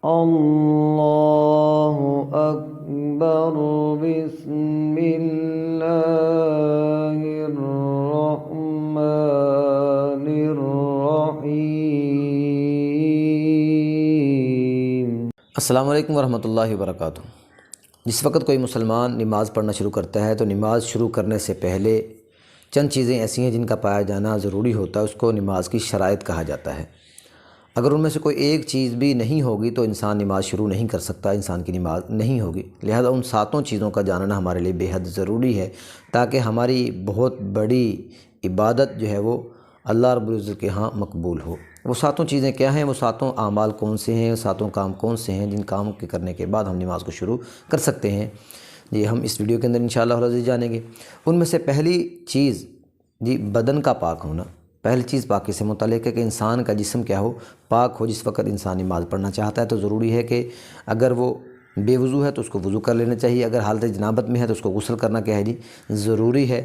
اللہ اکبر بسم اللہ الرحمن الرحیم۔ السلام علیکم ورحمۃ اللہ وبرکاتہ۔ جس وقت کوئی مسلمان نماز پڑھنا شروع کرتا ہے تو نماز شروع کرنے سے پہلے چند چیزیں ایسی ہیں جن کا پایا جانا ضروری ہوتا ہے، اس کو نماز کی شرائط کہا جاتا ہے۔ اگر ان میں سے کوئی ایک چیز بھی نہیں ہوگی تو انسان نماز شروع نہیں کر سکتا، انسان کی نماز نہیں ہوگی۔ لہذا ان ساتوں چیزوں کا جاننا ہمارے لیے بے حد ضروری ہے تاکہ ہماری بہت بڑی عبادت جو ہے وہ اللہ رب العزت کے ہاں مقبول ہو۔ وہ ساتوں چیزیں کیا ہیں؟ وہ ساتوں اعمال کون سے ہیں، ساتوں کام کون سے ہیں جن کاموں کے کرنے کے بعد ہم نماز کو شروع کر سکتے ہیں، جی ہم اس ویڈیو کے اندر انشاءاللہ العزیز جانیں گے۔ ان میں سے پہلی چیز بدن کا پاک ہونا۔ پہلی چیز پاکی سے متعلق ہے کہ انسان کا جسم کیا ہو، پاک ہو۔ جس وقت انسان نماز پڑھنا چاہتا ہے تو ضروری ہے کہ اگر وہ بے وضو ہے تو اس کو وضو کر لینا چاہیے، اگر حالت جنابت میں ہے تو اس کو غسل کرنا کیا ہے ضروری ہے،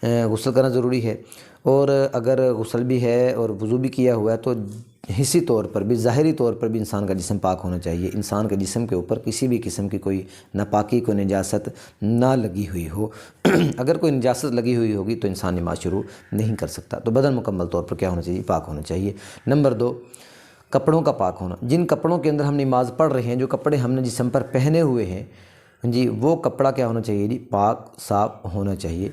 غسل کرنا ضروری ہے۔ اور اگر غسل بھی ہے اور وضو بھی کیا ہوا ہے تو حسی طور پر بھی، ظاہری طور پر بھی انسان کا جسم پاک ہونا چاہیے۔ انسان کے جسم کے اوپر کسی بھی قسم کی کوئی ناپاکی، کوئی نجاست نہ لگی ہوئی ہو۔ اگر کوئی نجاست لگی ہوئی ہوگی تو انسان نماز شروع نہیں کر سکتا۔ تو بدن مکمل طور پر کیا ہونا چاہیے؟ پاک ہونا چاہیے۔ نمبر 2، کپڑوں کا پاک ہونا۔ جن کپڑوں کے اندر ہم نماز پڑھ رہے ہیں، جو کپڑے ہم نے جسم پر پہنے ہوئے ہیں وہ کپڑا کیا ہونا چاہیے؟ پاک صاف ہونا چاہیے۔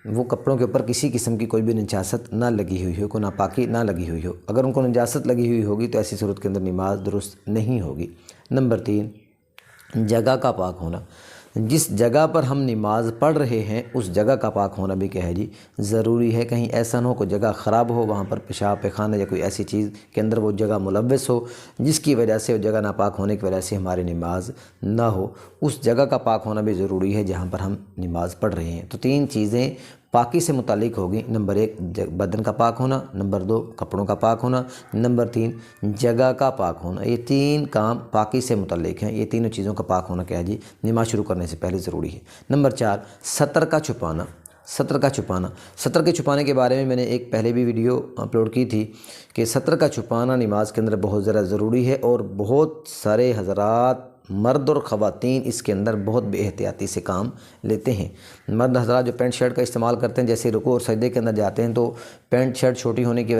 وہ کپڑوں کے اوپر کسی قسم کی کوئی بھی نجاست نہ لگی ہوئی ہو، کوئی ناپاکی نہ لگی ہوئی ہو۔ اگر ان کو نجاست لگی ہوئی ہوگی تو ایسی صورت کے اندر نماز درست نہیں ہوگی۔ نمبر 3، جگہ کا پاک ہونا۔ جس جگہ پر ہم نماز پڑھ رہے ہیں اس جگہ کا پاک ہونا بھی کیا ہے ضروری ہے۔ کہیں ایسا نہ ہو کوئی جگہ خراب ہو، وہاں پر پیشاب پیخانہ یا کوئی ایسی چیز کے اندر وہ جگہ ملوث ہو جس کی وجہ سے وہ جگہ ناپاک ہونے کی وجہ سے ہماری نماز نہ ہو۔ اس جگہ کا پاک ہونا بھی ضروری ہے جہاں پر ہم نماز پڑھ رہے ہیں۔ تو 3 چیزیں پاکی سے متعلق ہوگی۔ نمبر 1 بدن کا پاک ہونا، نمبر 2 کپڑوں کا پاک ہونا، نمبر 3 جگہ کا پاک ہونا۔ یہ 3 کام پاکی سے متعلق ہیں۔ یہ تینوں چیزوں کا پاک ہونا کیا ہے نماز شروع کرنے سے پہلے ضروری ہے۔ نمبر 4 سطر کا چھپانا۔ سطر کا چھپانا، سطر کے چھپانے کے بارے میں میں نے ایک پہلے بھی ویڈیو اپلوڈ کی تھی کہ سطر کا چھپانا نماز کے اندر بہت زیادہ ضروری ہے، اور بہت سارے حضرات مرد اور خواتین اس کے اندر بہت بے احتیاطی سے کام لیتے ہیں۔ مرد حضرات جو پینٹ شرٹ کا استعمال کرتے ہیں، جیسے رکوع اور سجدے کے اندر جاتے ہیں تو شرٹ چھوٹی ہونے کی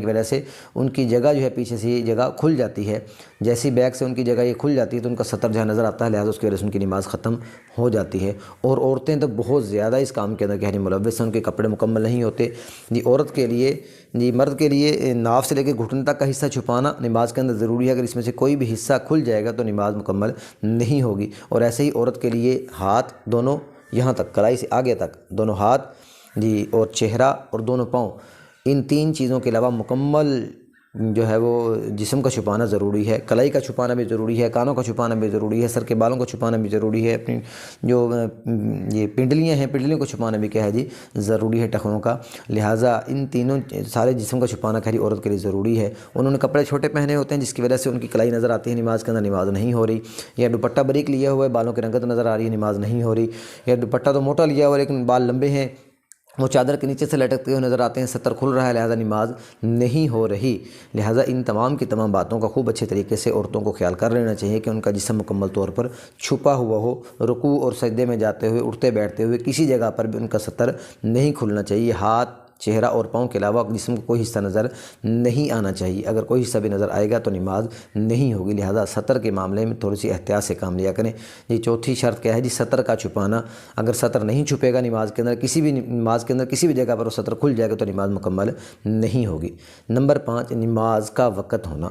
وجہ سے ان کی جگہ جو ہے پیچھے سے یہ جگہ کھل جاتی ہے، جیسی بیک سے ان کی جگہ یہ کھل جاتی ہے تو ان کا سطر جہاں نظر آتا ہے، لہٰذا اس کی وجہ سے ان کی نماز ختم ہو جاتی ہے۔ اور عورتیں تو بہت زیادہ اس کام کے اندر کہہ ملوث ہیں، ان کے کپڑے مکمل نہیں ہوتے۔ عورت کے لیے مرد کے لیے ناف سے لے کے گھٹنے تک کا حصہ چھپانا نماز کے اندر ضروری ہے۔ اگر اس میں سے کوئی بھی حصہ کھل جائے گا تو نماز مکمل نہیں ہوگی۔ اور ایسے ہی عورت کے لیے ہاتھ دونوں یہاں تک، کلائی سے آگے تک دونوں ہاتھ اور چہرہ اور دونوں پاؤں، ان 3 چیزوں کے علاوہ مکمل جو ہے وہ جسم کا چھپانا ضروری ہے۔ کلائی کا چھپانا بھی ضروری ہے، کانوں کا چھپانا بھی ضروری ہے، سر کے بالوں کو چھپانا بھی ضروری ہے، اپنی جو یہ پنڈلیاں ہیں پنڈلیوں کو چھپانا بھی کیا ہے ضروری ہے، ٹخنوں کا۔ لہٰذا ان تینوں سارے جسم کا چھپانا عورت کے لیے ضروری ہے۔ انہوں نے کپڑے چھوٹے پہنے ہوتے ہیں جس کی وجہ سے ان کی کلائی نظر آتی ہے، نماز کے اندر نماز نہیں ہو رہی، یا دوپٹہ باریک لیا ہوا ہے، بالوں کی رنگت نظر آ رہی ہے، نماز نہیں ہو رہی، یا دوپٹہ تو موٹا لیا ہوا ہے لیکن بال لمبے ہیں، وہ چادر کے نیچے سے لٹکتے ہوئے نظر آتے ہیں، سطر کھل رہا ہے، لہذا نماز نہیں ہو رہی۔ لہذا ان تمام کی تمام باتوں کا خوب اچھے طریقے سے عورتوں کو خیال کر لینا چاہیے کہ ان کا جسم مکمل طور پر چھپا ہوا ہو۔ رکوع اور سجدے میں جاتے ہوئے، اٹھتے بیٹھتے ہوئے کسی جگہ پر بھی ان کا سطر نہیں کھلنا چاہیے۔ ہاتھ، چہرہ اور پاؤں کے علاوہ جسم کو کوئی حصہ نظر نہیں آنا چاہیے۔ اگر کوئی حصہ بھی نظر آئے گا تو نماز نہیں ہوگی۔ لہذا سطر کے معاملے میں تھوڑی سی احتیاط سے کام لیا کریں۔ یہ چوتھی شرط کیا ہے سطر کا چھپانا۔ اگر سطر نہیں چھپے گا نماز کے اندر، کسی بھی جگہ پر وہ سطر کھل جائے گا تو نماز مکمل نہیں ہوگی۔ نمبر 5 نماز کا وقت ہونا۔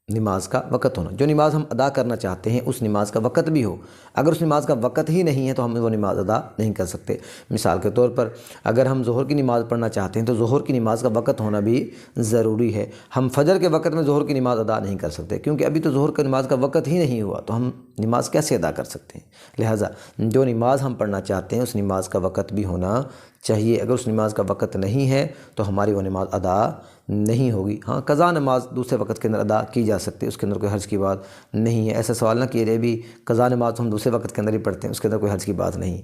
نماز کا وقت ہونا، جو نماز ہم ادا کرنا چاہتے ہیں اس نماز کا وقت بھی ہو۔ اگر اس نماز کا وقت ہی نہیں ہے تو ہم وہ نماز ادا نہیں کر سکتے۔ مثال کے طور پر اگر ہم ظہر کی نماز پڑھنا چاہتے ہیں تو ظہر کی نماز کا وقت ہونا بھی ضروری ہے۔ ہم فجر کے وقت میں ظہر کی نماز ادا نہیں کر سکتے کیونکہ ابھی تو ظہر کی نماز کا وقت ہی نہیں ہوا، تو ہم نماز کیسے ادا کر سکتے ہیں؟ لہٰذا جو نماز ہم پڑھنا چاہتے ہیں اس نماز کا وقت بھی ہونا چاہیے۔ اگر اس نماز کا وقت نہیں ہے تو ہماری وہ نماز ادا نہیں ہوگی۔ ہاں قضا نماز دوسرے وقت کے اندر ادا کی جا سکتی ہے، اس کے اندر کوئی حرج کی بات نہیں ہے۔ ایسا سوال نہ کیے جائے بھی قضا نماز ہم دوسرے وقت کے اندر ہی پڑھتے ہیں، اس کے اندر کوئی حرج کی بات نہیں،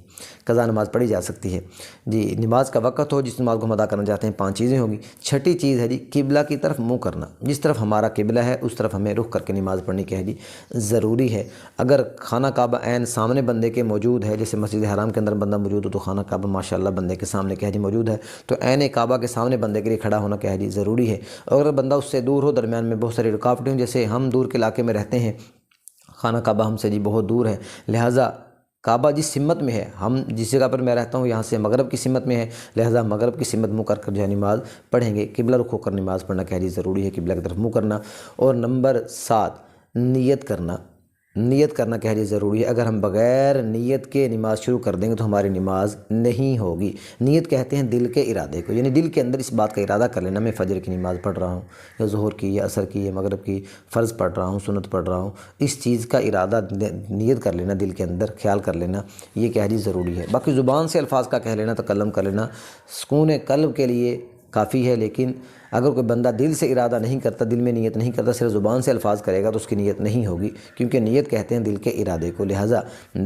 قضا نماز پڑھی جا سکتی ہے۔ جی نماز کا وقت ہو، جس نماز کو ہم ادا کرنا چاہتے ہیں، 5 چیزیں ہوگی۔ چھٹی چیز ہے جی قبلہ کی طرف منہ کرنا، جس طرف ہمارا قبلہ ہے اس طرف ہمیں رخ کر کے نماز پڑھنی کیا ہے جی ضروری ہے۔ اگر خانہ کعبہ عین سامنے بندے کے موجود ہے، جیسے مسجد حرام کے اندر بندہ موجود ہو تو خانہ کعبہ ماشاءاللہ بندے کے سامنے کیا ہے جی موجود ہے، تو عین کعبہ کے سامنے بندے کے لیے کھڑا ہونا کیا ہے جی ضروری ہے۔ اور اگر بندہ اس سے دور ہو، درمیان میں بہت ساری رکاوٹیں ہوں، جیسے ہم دور کے علاقے میں رہتے ہیں، خانہ کعبہ ہم سے جی بہت دور ہے، لہٰذا کعبہ جس سمت میں ہے، ہم جس جگہ پر میں رہتا ہوں یہاں سے مغرب کی سمت میں ہے، لہٰذا مغرب کی سمت منہ کر جو ہے نماز پڑھیں گے، قبلہ رخ ہو کر نماز پڑھنا کیا ہے جی ضروری ہے، قبلہ کی طرف منہ کرنا۔ اور نمبر 7 نیت کرنا، نیت کرنا کیا ہے جی ضروری ہے۔ اگر ہم بغیر نیت کے نماز شروع کر دیں گے تو ہماری نماز نہیں ہوگی۔ نیت کہتے ہیں دل کے ارادے کو، یعنی دل کے اندر اس بات کا ارادہ کر لینا، میں فجر کی نماز پڑھ رہا ہوں یا ظہر کی یا عصر کی یا مغرب کی، فرض پڑھ رہا ہوں، سنت پڑھ رہا ہوں، اس چیز کا ارادہ نیت کر لینا، دل کے اندر خیال کر لینا، یہ کیا ہے جی ضروری ہے۔ باقی زبان سے الفاظ کا کہہ لینا، تکلم کر لینا سکون قلب کے لیے کافی ہے، لیکن اگر کوئی بندہ دل سے ارادہ نہیں کرتا، دل میں نیت نہیں کرتا، صرف زبان سے الفاظ کرے گا تو اس کی نیت نہیں ہوگی، کیونکہ نیت کہتے ہیں دل کے ارادے کو، لہٰذا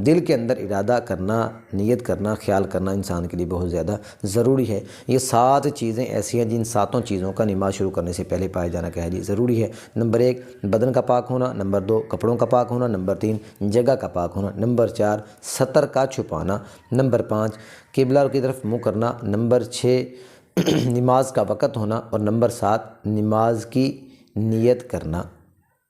دل کے اندر ارادہ کرنا، نیت کرنا، خیال کرنا انسان کے لیے بہت زیادہ ضروری ہے۔ یہ 7 چیزیں ایسی ہیں جن 7 چیزوں کا نماز شروع کرنے سے پہلے پائے جانا کیا ہے جی ضروری ہے۔ نمبر 1 بدن کا پاک ہونا، نمبر 2 کپڑوں کا پاک ہونا، نمبر 3 جگہ کا پاک ہونا، نمبر 4 سطر کا چھپانا، نمبر 5 قبلہ کی طرف منہ کرنا، نمبر 6 نماز کا وقت ہونا، اور نمبر 7 نماز کی نیت کرنا،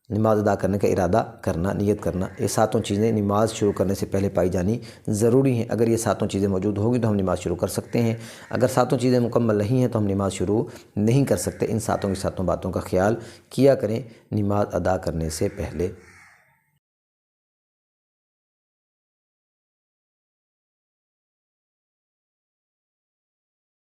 نماز ادا کرنے کا ارادہ کرنا، نیت کرنا۔ یہ 7 چیزیں نماز شروع کرنے سے پہلے پائی جانی ضروری ہیں۔ اگر یہ 7 چیزیں موجود ہوگی تو ہم نماز شروع کر سکتے ہیں، اگر 7 چیزیں مکمل نہیں ہیں تو ہم نماز شروع نہیں کر سکتے۔ ان 7 کی 7 باتوں کا خیال کیا کریں نماز ادا کرنے سے پہلے۔